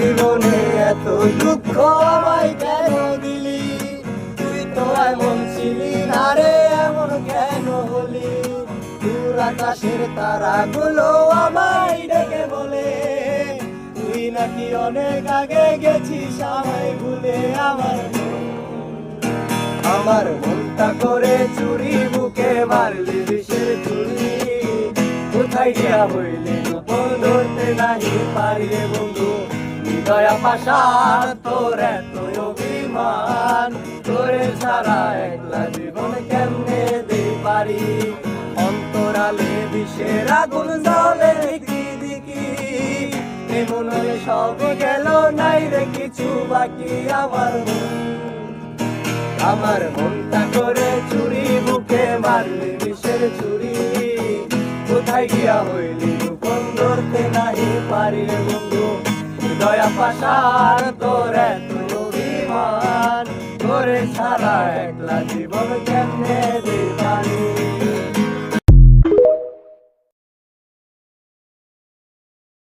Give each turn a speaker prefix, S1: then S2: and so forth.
S1: জীবনে এত দুঃখ আমায় কেন দিলি? তুই তো এমন ছিলি না রে, এমন কেন হলি? দূর আকাশের তারাগুলো আমায় ডেকে বলে তুই নাকি অনেক আগে গেছিস আমায় ভুলে। আমার মনটা করে চুরি, বুকে মারলি বিষের চুরি। কোথায় গিয়া হইলে গোপন ধরতে নাহি পারি রে বন্ধু। হৃদয়া পাষাণ তোর এত অভিমান, তোরে ছাড়া একলা জীবন কেমনে দে পারি? অন্তরালে বিষের আগুন জ্বলে দিকি দিকি, এমন হলে সব গেল নাই রে কিছু বাকি। আমার মনটা করে চুরি, বুকে মারলি বিষের ছুরি। কোথায় গিয়া হইলি গোপন ধরতে নাহি পারি রে বন্ধু। হৃদয়া পাষাণ তোর এত অভিমান, তোরে ছাড়া একলা জীবন কেমনে দে